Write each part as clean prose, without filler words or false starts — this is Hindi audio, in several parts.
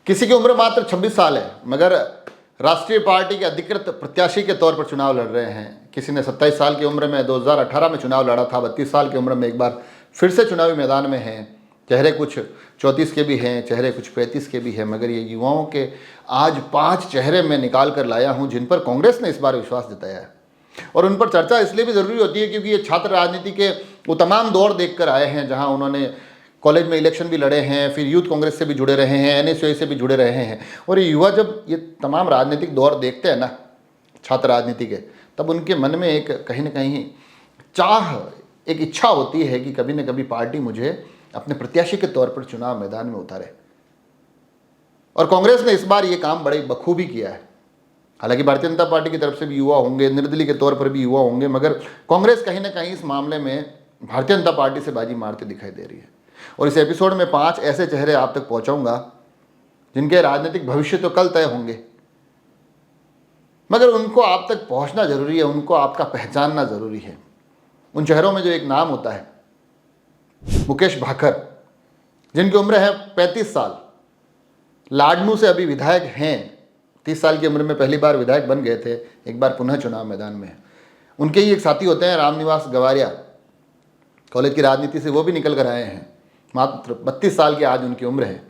किसी की उम्र मात्र 26 साल है मगर राष्ट्रीय पार्टी के अधिकृत प्रत्याशी के तौर पर चुनाव लड़ रहे हैं। किसी ने 27 साल की उम्र में 2018 में चुनाव लड़ा था, 32 साल की उम्र में एक बार फिर से चुनावी मैदान में हैं। चेहरे कुछ 34 के भी हैं, चेहरे कुछ 35 के भी हैं, मगर ये युवाओं के आज 5 चेहरे मैं निकाल कर लाया हूँ जिन पर कांग्रेस ने इस बार विश्वास जताया है। और उन पर चर्चा इसलिए भी ज़रूरी होती है क्योंकि ये छात्र राजनीति के वो तमाम दौर देख कर आए हैं जहाँ उन्होंने कॉलेज में इलेक्शन भी लड़े हैं, फिर यूथ कांग्रेस से भी जुड़े रहे हैं, एनएसयूआई से भी जुड़े रहे हैं। और ये युवा जब ये तमाम राजनीतिक दौर देखते हैं ना छात्र राजनीति के, तब उनके मन में एक कहीं ना कहीं चाह, एक इच्छा होती है कि कभी न कभी पार्टी मुझे अपने प्रत्याशी के तौर पर चुनाव मैदान में उतारे। और कांग्रेस ने इस बार ये काम बड़े बखूबी किया है। हालांकि भारतीय जनता पार्टी की तरफ से भी युवा होंगे, निर्दलीय के तौर पर भी युवा होंगे, मगर कांग्रेस कहीं ना कहीं इस मामले में भारतीय जनता पार्टी से बाजी मारती दिखाई दे रही है। और इस एपिसोड में 5 ऐसे चेहरे आप तक पहुंचाऊंगा जिनके राजनीतिक भविष्य तो कल तय होंगे, मगर उनको आप तक पहुंचना जरूरी है, उनको आपका पहचानना जरूरी है। उन चेहरों में जो एक नाम होता है मुकेश भाकर, जिनकी उम्र है 35 साल, लाडनू से अभी विधायक हैं। 30 साल की उम्र में पहली बार विधायक बन गए थे, एक बार पुनः चुनाव मैदान में। उनके ही एक साथी होते हैं रामनिवास गवारिया, कॉलेज की राजनीति से वो भी निकल कर आए हैं। मात्र 32 साल की आज उनकी उम्र है।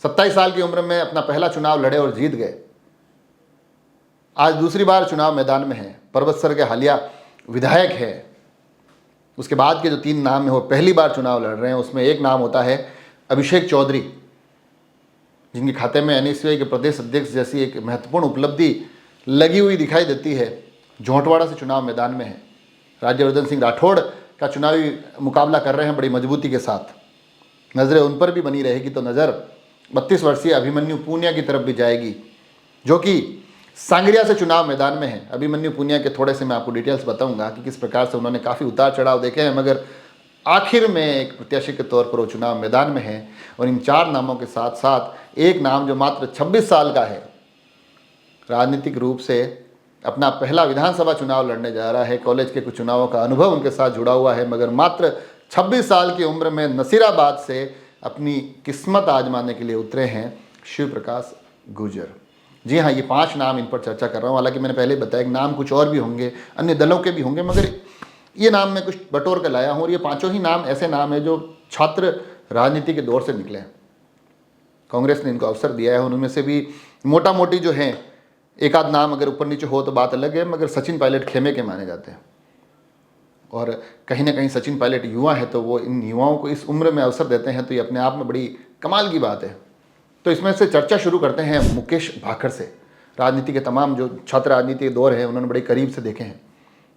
27 साल की उम्र में अपना पहला चुनाव लड़े और जीत गए। आज दूसरी बार चुनाव मैदान में है, परबतसर के हालिया विधायक है। उसके बाद के जो 3 नाम है वो पहली बार चुनाव लड़ रहे हैं। उसमें एक नाम होता है अभिषेक चौधरी, जिनके खाते में एनएसयूआई के प्रदेश अध्यक्ष जैसी एक महत्वपूर्ण उपलब्धि लगी हुई दिखाई देती है। झोंटवाड़ा से चुनाव मैदान में है। राज्यवर्धन सिंह राठौड़ का चुनावी मुकाबला कर रहे हैं बड़ी मजबूती के साथ। नज़रें उन पर भी बनी रहेगी तो नज़र 32 वर्षीय अभिमन्यु पूनिया की तरफ भी जाएगी, जो कि सांगरिया से चुनाव मैदान में है। अभिमन्यु पूनिया के थोड़े से मैं आपको डिटेल्स बताऊंगा कि किस प्रकार से उन्होंने काफ़ी उतार चढ़ाव देखे हैं, मगर आखिर में एक प्रत्याशी के तौर पर वो चुनाव मैदान में है। और इन 4 नामों के साथ साथ एक नाम जो मात्र 26 साल का है, राजनीतिक रूप से अपना पहला विधानसभा चुनाव लड़ने जा रहा है। कॉलेज के कुछ चुनावों का अनुभव उनके साथ जुड़ा हुआ है, मगर मात्र 26 साल की उम्र में नसीराबाद से अपनी किस्मत आजमाने के लिए उतरे हैं शिव प्रकाश गुर्जर। जी हाँ, ये 5 नाम इन पर चर्चा कर रहा हूँ। हालांकि मैंने पहले बताया कि नाम कुछ और भी होंगे, अन्य दलों के भी होंगे, मगर ये नाम मैं कुछ बटोर कर लाया हूँ। और ये 5 ही नाम ऐसे नाम हैं जो छात्र राजनीति के दौर से निकले हैं। कांग्रेस ने इनको अवसर दिया है। उनमें से भी मोटा मोटी जो हैं, एक आध नाम अगर ऊपर नीचे हो तो बात अलग है, मगर सचिन पायलट खेमे के माने जाते हैं। और कहीं ना कहीं सचिन पायलट युवा है, तो वो इन युवाओं को इस उम्र में अवसर देते हैं, तो ये अपने आप में बड़ी कमाल की बात है। तो इसमें से चर्चा शुरू करते हैं मुकेश भाकर से। राजनीति के तमाम जो छात्र राजनीति के दौर है उन्होंने बड़े करीब से देखे हैं।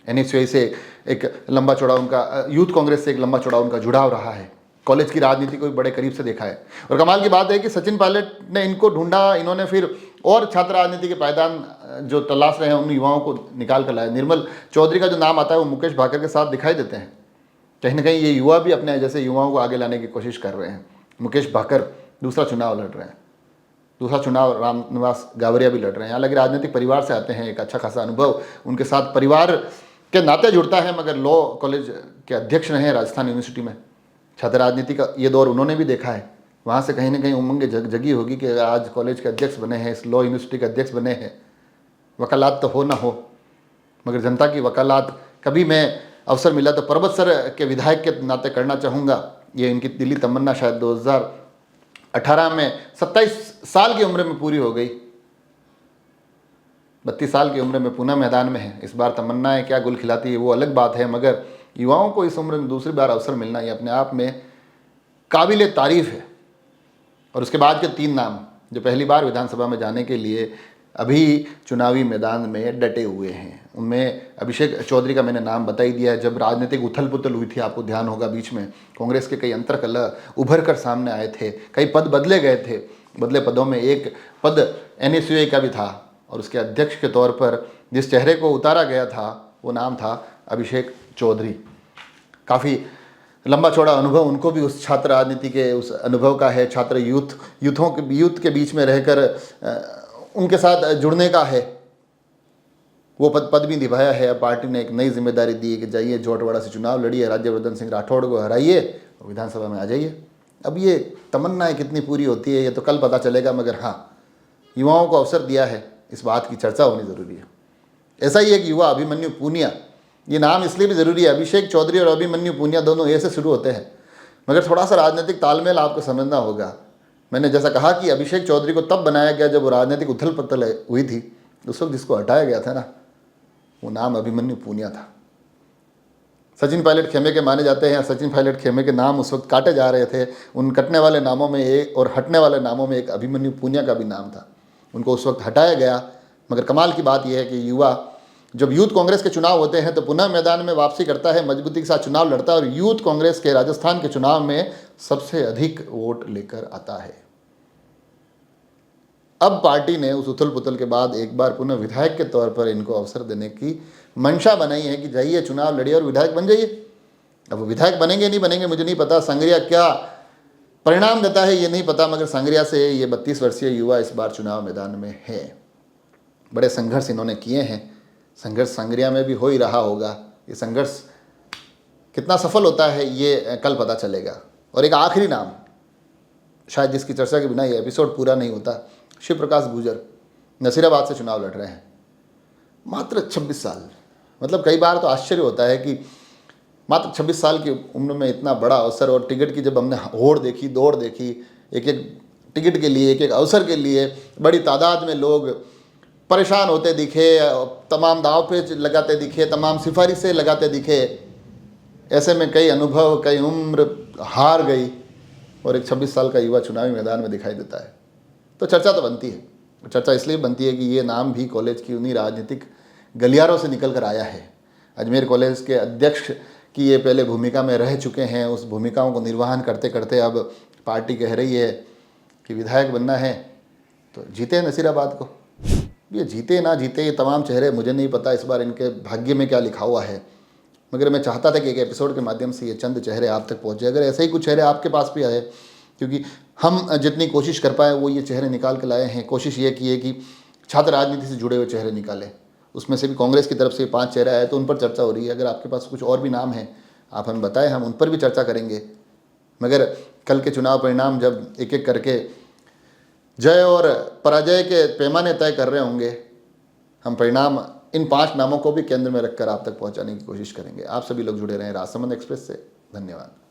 एनएसयूआई से एक लंबा चौड़ा उनका, यूथ कांग्रेस से एक लंबा चौड़ा उनका जुड़ाव रहा है। कॉलेज की राजनीति को भी बड़े करीब से देखा है। और कमाल की बात है कि सचिन पायलट ने इनको ढूंढा, इन्होंने फिर और छात्र राजनीति के पायदान जो तलाश रहे हैं उन युवाओं को निकाल कर लाया। निर्मल चौधरी का जो नाम आता है वो मुकेश भाकर के साथ दिखाई देते हैं। कहीं ना कहीं ये युवा भी अपने जैसे युवाओं को आगे लाने की कोशिश कर रहे हैं। मुकेश भाकर दूसरा चुनाव लड़ रहे हैं। दूसरा चुनाव रामनिवास गावरिया भी लड़ रहे हैं। हालांकि राजनीतिक परिवार से आते हैं, एक अच्छा खासा अनुभव उनके साथ परिवार के नाते जुड़ता है, मगर लॉ कॉलेज के अध्यक्ष रहे हैं राजस्थान यूनिवर्सिटी में। छात्र राजनीति का ये दौर उन्होंने भी देखा है। वहाँ से कहीं ना कहीं उमंग जगी होगी कि आज कॉलेज के अध्यक्ष बने हैं, इस लॉ यूनिवर्सिटी के अध्यक्ष बने हैं। वकालत तो हो ना हो, मगर जनता की वकालत कभी मैं अवसर मिला तो परबतसर के विधायक के नाते करना चाहूँगा। ये इनकी दिली तमन्ना शायद 2018 में 27 साल की उम्र में पूरी हो गई। 32 साल की उम्र में पुनः मैदान में है। इस बार तमन्नाएं क्या गुल खिलाती है वो अलग बात है, मगर युवाओं को इस उम्र में दूसरी बार अवसर मिलना ये अपने आप में काबिल तारीफ़ है। और उसके बाद के 3 नाम जो पहली बार विधानसभा में जाने के लिए अभी चुनावी मैदान में डटे हुए हैं, उनमें अभिषेक चौधरी का मैंने नाम बता ही दिया है। जब राजनीतिक उथल पुथल हुई थी, आपको ध्यान होगा, बीच में कांग्रेस के कई अंतरकलह उभर कर सामने आए थे, कई पद बदले गए थे। बदले पदों में एक पद एनएसयूआई का भी था, और उसके अध्यक्ष के तौर पर जिस चेहरे को उतारा गया था वो नाम था अभिषेक चौधरी। काफ़ी लंबा चौड़ा अनुभव उनको भी उस छात्र राजनीति के उस अनुभव का है। छात्र यूथ के बीच में रहकर उनके साथ जुड़ने का है। वो पद भी निभाया है। अब पार्टी ने एक नई जिम्मेदारी दी है कि जाइए झोटवाड़ा से चुनाव लड़िए, राज्यवर्धन सिंह राठौड़ को हराइए और विधानसभा में आ जाइए। अब ये तमन्नाएं कितनी पूरी होती है ये तो कल पता चलेगा, मगर हाँ, युवाओं को अवसर दिया है, इस बात की चर्चा होनी ज़रूरी है। ऐसा ही एक युवा अभिमन्यु पूनिया, ये नाम इसलिए भी ज़रूरी है, अभिषेक चौधरी और अभिमन्यु पूनिया दोनों ए से शुरू होते हैं, मगर थोड़ा सा राजनीतिक तालमेल आपको समझना होगा। मैंने जैसा कहा कि अभिषेक चौधरी को तब बनाया गया जब वो राजनीतिक उथल पुथल हुई थी, उस वक्त जिसको हटाया गया था ना, वो नाम अभिमन्यु पूनिया था। सचिन पायलट खेमे के माने जाते हैं, सचिन पायलट खेमे के नाम उस वक्त काटे जा रहे थे। उन कटने वाले नामों में एक और हटने वाले नामों में एक अभिमन्यु पूनिया का भी नाम था। उनको उस वक्त हटाया गया, मगर कमाल की बात यह है कि युवा जब यूथ कांग्रेस के चुनाव होते हैं तो पुनः मैदान में वापसी करता है, मजबूती के साथ चुनाव लड़ता है और यूथ कांग्रेस के राजस्थान के चुनाव में सबसे अधिक वोट लेकर आता है। अब पार्टी ने उस उथल पुथल के बाद एक बार पुनः विधायक के तौर पर इनको अवसर देने की मंशा बनाई है कि जाइए चुनाव लड़िए और विधायक बन जाइए। अब वो विधायक बनेंगे नहीं बनेंगे मुझे नहीं पता, संग्रिया क्या परिणाम देता है ये नहीं पता, मगर संग्रिया से ये 32 वर्षीय युवा इस बार चुनाव मैदान में है। बड़े संघर्ष इन्होंने किए हैं, संघर्ष संग्रिया में भी हो ही रहा होगा। ये संघर्ष कितना सफल होता है ये कल पता चलेगा। और एक आखिरी नाम, शायद जिसकी चर्चा के बिना ये एपिसोड पूरा नहीं होता, शिव प्रकाश गुर्जर नसीराबाद से चुनाव लड़ रहे हैं। मात्र 26 साल, मतलब कई बार तो आश्चर्य होता है कि मात्र 26 साल की उम्र में इतना बड़ा अवसर, और टिकट की जब हमने होड़ देखी, दौड़ देखी, एक एक टिकट के लिए, एक एक अवसर के लिए बड़ी तादाद में लोग परेशान होते दिखे, तमाम दाव पे लगाते दिखे, तमाम सिफारिशें लगाते दिखे। ऐसे में कई अनुभव, कई उम्र हार गई और एक 26 साल का युवा चुनावी मैदान में दिखाई देता है। तो चर्चा तो बनती है, चर्चा इसलिए बनती है कि ये नाम भी कॉलेज की उन्हीं राजनीतिक गलियारों से निकल कर आया है। अजमेर कॉलेज के अध्यक्ष की ये पहले भूमिका में रह चुके हैं, उस भूमिकाओं को निर्वहन करते करते अब पार्टी कह रही है कि विधायक बनना है तो जीते नसीराबाद को। ये जीते ना जीते, ये तमाम चेहरे मुझे नहीं पता इस बार इनके भाग्य में क्या लिखा हुआ है, मगर मैं चाहता था कि एक एपिसोड के माध्यम से ये चंद चेहरे आप तक पहुँचे। अगर ऐसे ही कुछ चेहरे आपके पास भी आए, क्योंकि हम जितनी कोशिश कर पाए वो ये चेहरे निकाल के लाए हैं। कोशिश ये की है कि छात्र राजनीति से जुड़े हुए चेहरे निकालें, उसमें से भी कांग्रेस की तरफ से 5 चेहरे आए तो उन पर चर्चा हो रही है। अगर आपके पास कुछ और भी नाम हैं आप हमें बताएं, हम उन पर भी चर्चा करेंगे। मगर कल के चुनाव परिणाम जब एक एक करके जय और पराजय के पैमाने तय कर रहे होंगे, हम परिणाम इन 5 नामों को भी केंद्र में रखकर आप तक पहुंचाने की कोशिश करेंगे। आप सभी लोग जुड़े रहें राजसमंद एक्सप्रेस से। धन्यवाद।